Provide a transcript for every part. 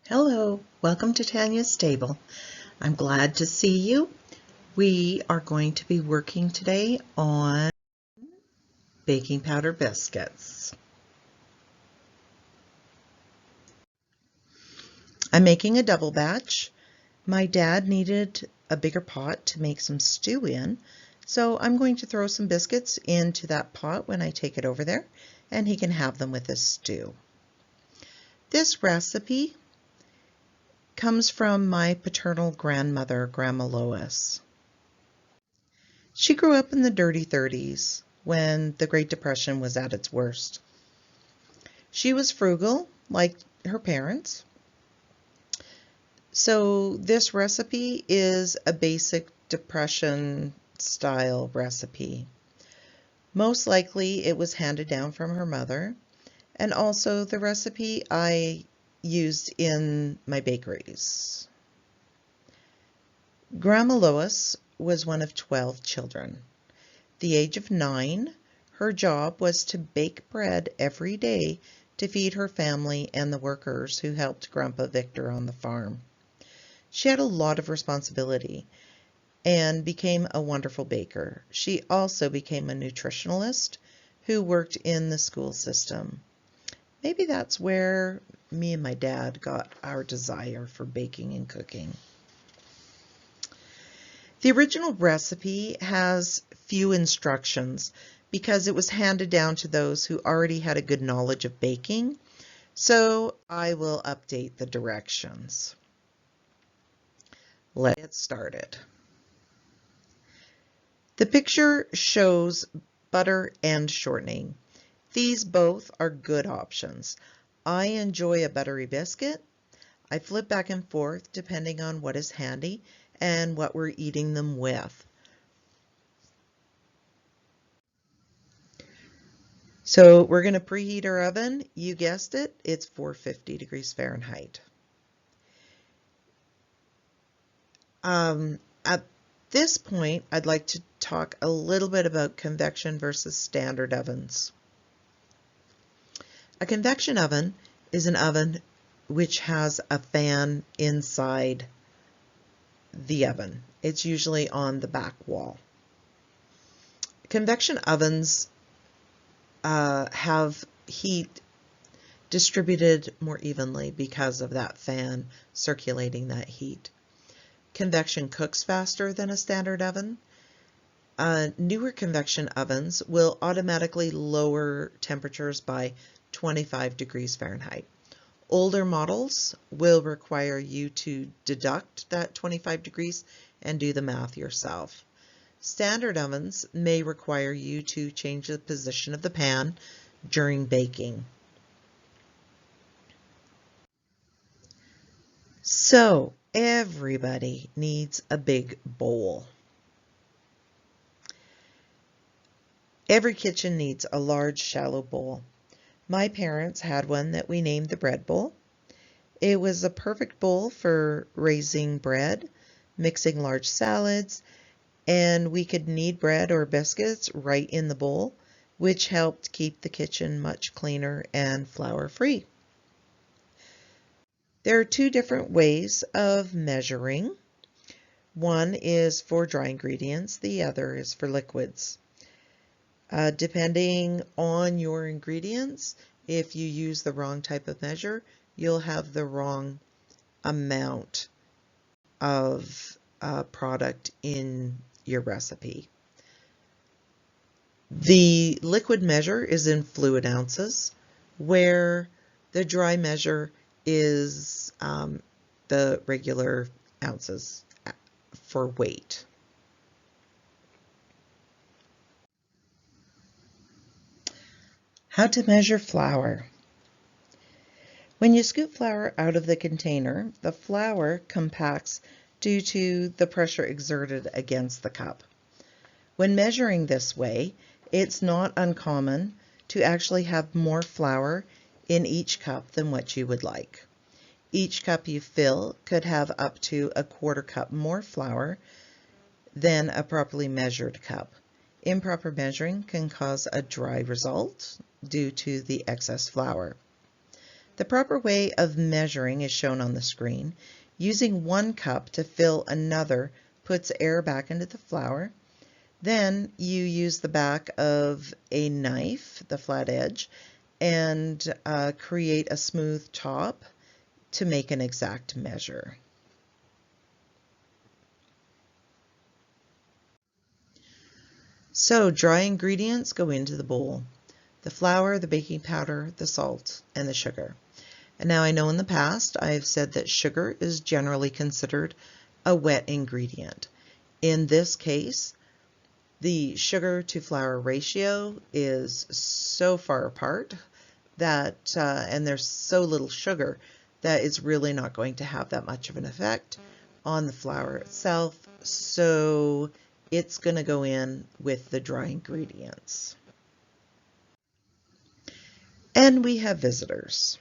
Hello, welcome to Tanya's Stable. I'm glad to see you. We are going to be working today on baking powder biscuits. I'm making a double batch. My dad needed a bigger pot to make some stew in, so I'm going to throw some biscuits into that pot when I take it over there, and he can have them with his stew. This recipe comes from my paternal grandmother, Grandma Lois. She grew up in the dirty 30s when the Great Depression was at its worst. She was frugal, like her parents. So this recipe is a basic Depression style recipe. Most likely it was handed down from her mother, and also the recipe I used in my bakeries. Grandma Lois was one of 12 children. The age of 9, her job was to bake bread every day to feed her family and the workers who helped Grandpa Victor on the farm. She had a lot of responsibility and became a wonderful baker. She also became a nutritionalist who worked in the school system. Maybe that's where me and my dad got our desire for baking and cooking. The original recipe has few instructions because it was handed down to those who already had a good knowledge of baking, so I will update the directions. Let's get started. The picture shows butter and shortening. These both are good options. I enjoy a buttery biscuit. I flip back and forth depending on what is handy and what we're eating them with. So we're going to preheat our oven. You guessed it, it's 450 degrees Fahrenheit. At this point, I'd like to talk a little bit about convection versus standard ovens. A convection oven is an oven which has a fan inside the oven. It's usually on the back wall. Convection ovens have heat distributed more evenly because of that fan circulating that heat. Convection cooks faster than a standard oven. Newer convection ovens will automatically lower temperatures by 25 degrees Fahrenheit. Older models will require you to deduct that 25 degrees and do the math yourself. Standard ovens may require you to change the position of the pan during baking. So everybody needs a big bowl. Every kitchen needs a large, shallow bowl. My parents had one that we named the bread bowl. It was a perfect bowl for raising bread, mixing large salads, and we could knead bread or biscuits right in the bowl, which helped keep the kitchen much cleaner and flour-free. There are two different ways of measuring. One is for dry ingredients, the other is for liquids. Depending on your ingredients, if you use the wrong type of measure, you'll have the wrong amount of product in your recipe. The liquid measure is in fluid ounces, where the dry measure is the regular ounces for weight. How to measure flour. When you scoop flour out of the container, the flour compacts due to the pressure exerted against the cup. When measuring this way, it's not uncommon to actually have more flour in each cup than what you would like. Each cup you fill could have up to a quarter cup more flour than a properly measured cup. Improper measuring can cause a dry result due to the excess flour. The proper way of measuring is shown on the screen. Using 1 cup to fill another puts air back into the flour. Then you use the back of a knife, the flat edge, and create a smooth top to make an exact measure. So dry ingredients go into the bowl: the flour, the baking powder, the salt, and the sugar. And now I know in the past I've said that sugar is generally considered a wet ingredient. In this case, the sugar to flour ratio is so far apart that, and there's so little sugar, that it's really not going to have that much of an effect on the flour itself. So it's going to go in with the dry ingredients. And we have visitors.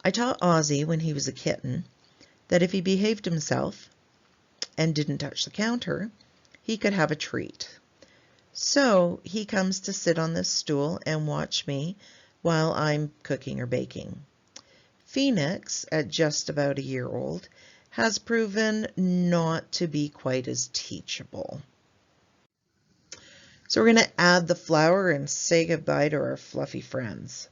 I taught Ozzy when he was a kitten that if he behaved himself and didn't touch the counter, he could have a treat. So he comes to sit on this stool and watch me while I'm cooking or baking. Phoenix, at just about a year old, has proven not to be quite as teachable. So we're going to add the flour and say goodbye to our fluffy friends.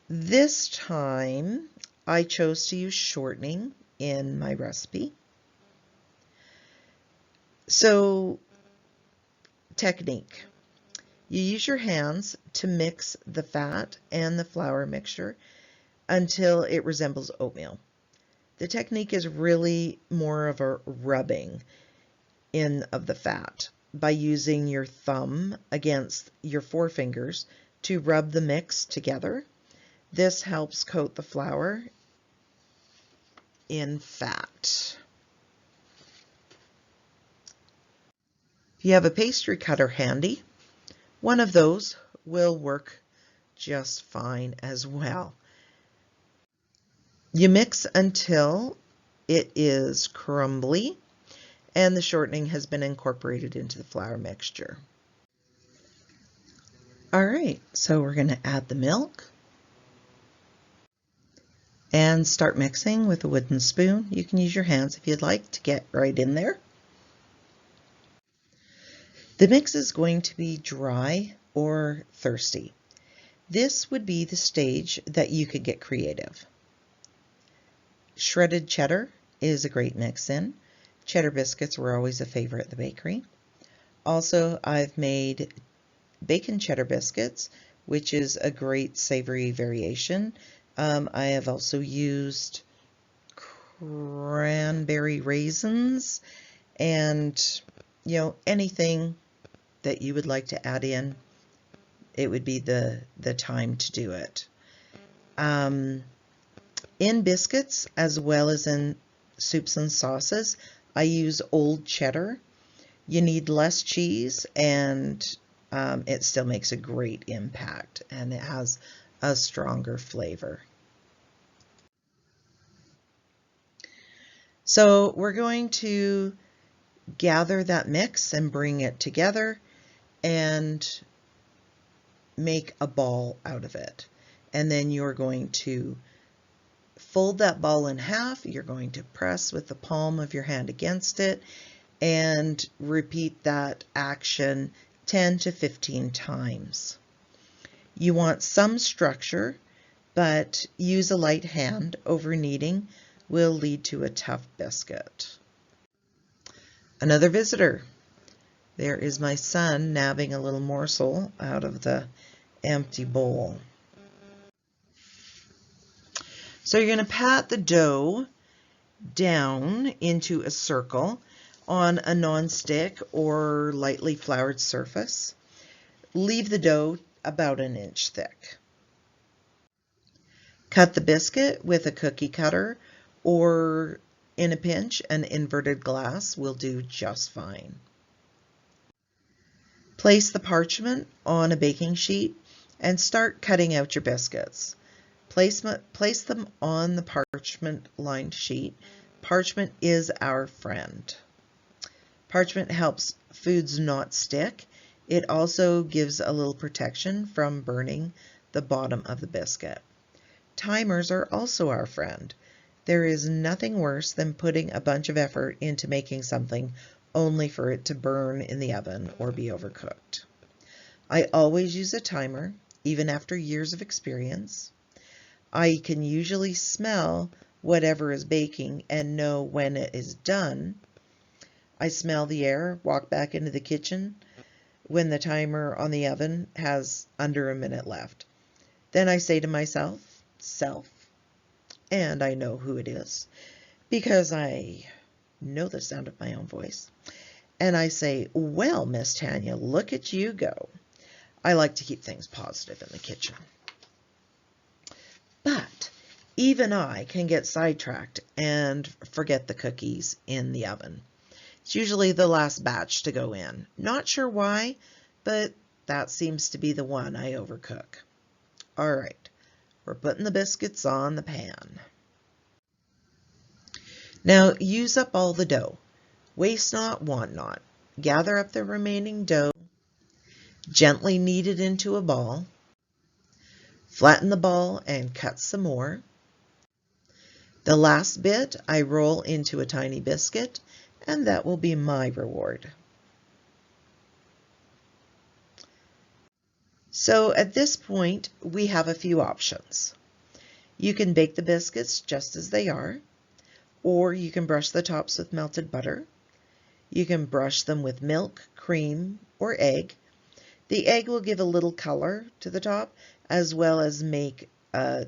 This time I chose to use shortening in my recipe. So, technique. You use your hands to mix the fat and the flour mixture until it resembles oatmeal. The technique is really more of a rubbing in of the fat by using your thumb against your forefingers to rub the mix together. This helps coat the flour in fat. If you have a pastry cutter handy, one of those will work just fine as well. You mix until it is crumbly and the shortening has been incorporated into the flour mixture. All right, so we're going to add the milk and start mixing with a wooden spoon. You can use your hands if you'd like to get right in there. The mix is going to be dry or thirsty. This would be the stage that you could get creative. Shredded cheddar is a great mix-in. Cheddar biscuits were always a favorite at the bakery. Also, I've made bacon cheddar biscuits, which is a great savory variation. I have also used cranberry raisins and, anything that you would like to add in, it would be the time to do it. In biscuits, as well as in soups and sauces, I use old cheddar. You need less cheese, and it still makes a great impact, and it has a stronger flavor. So we're going to gather that mix and bring it together and make a ball out of it. And then you're going to fold that ball in half. You're going to press with the palm of your hand against it and repeat that action 10 to 15 times. You want some structure, but use a light hand. Over kneading will lead to a tough biscuit. Another visitor. There is my son nabbing a little morsel out of the empty bowl. So you're going to pat the dough down into a circle on a non-stick or lightly floured surface. Leave the dough about an inch thick. Cut the biscuit with a cookie cutter, or in a pinch, an inverted glass will do just fine. Place the parchment on a baking sheet and start cutting out your biscuits. Place them on the parchment-lined sheet. Parchment is our friend. Parchment helps foods not stick. It also gives a little protection from burning the bottom of the biscuit. Timers are also our friend. There is nothing worse than putting a bunch of effort into making something only for it to burn in the oven or be overcooked. I always use a timer, even after years of experience. I can usually smell whatever is baking and know when it is done. I smell the air, walk back into the kitchen when the timer on the oven has under a minute left. Then I say to myself, self, and I know who it is because I know the sound of my own voice. And I say, well, Miss Tanya, look at you go. I like to keep things positive in the kitchen. But even I can get sidetracked and forget the cookies in the oven. It's usually the last batch to go in. Not sure why, but that seems to be the one I overcook. All right, we're putting the biscuits on the pan. Now use up all the dough. Waste not, want not. Gather up the remaining dough, gently knead it into a ball, flatten the ball and cut some more. The last bit I roll into a tiny biscuit, and that will be my reward. So at this point, we have a few options. You can bake the biscuits just as they are, or you can brush the tops with melted butter. You can brush them with milk, cream, or egg. The egg will give a little color to the top, as well as make a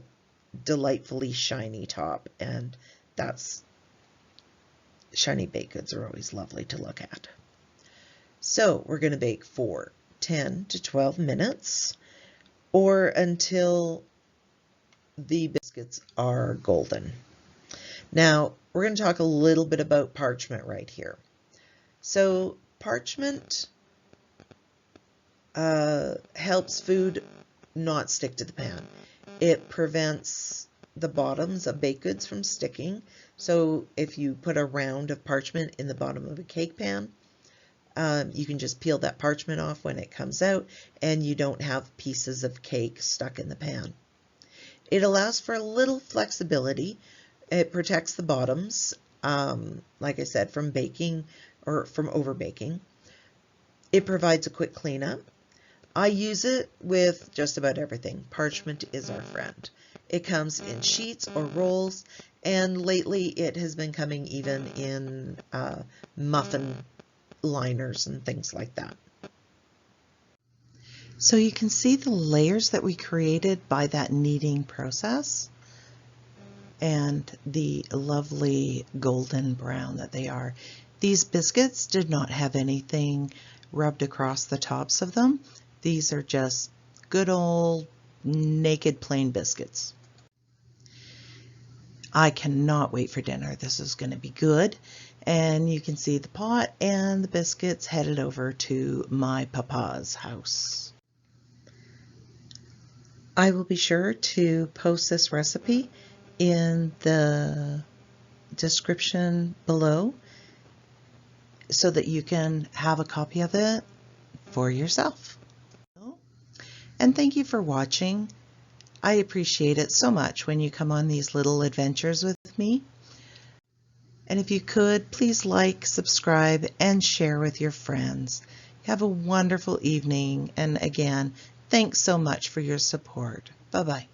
delightfully shiny top, and shiny baked goods are always lovely to look at. So we're going to bake for 10 to 12 minutes or until the biscuits are golden. Now we're going to talk a little bit about parchment right here. So parchment helps food not stick to the pan. It prevents the bottoms of baked goods from sticking. So if you put a round of parchment in the bottom of a cake pan, you can just peel that parchment off when it comes out and you don't have pieces of cake stuck in the pan. It allows for a little flexibility. It protects the bottoms, like I said, from baking or from overbaking. It provides a quick cleanup. I use it with just about everything. Parchment is our friend. It comes in sheets or rolls, and lately it has been coming even in muffin liners and things like that. So you can see the layers that we created by that kneading process and the lovely golden brown that they are. These biscuits did not have anything rubbed across the tops of them. These are just good old naked plain biscuits. I cannot wait for dinner. This is going to be good. And you can see the pot and the biscuits headed over to my papa's house. I will be sure to post this recipe in the description below so that you can have a copy of it for yourself. And thank you for watching. I appreciate it so much when you come on these little adventures with me. And if you could, please like, subscribe, and share with your friends. Have a wonderful evening. And again, thanks so much for your support. Bye-bye.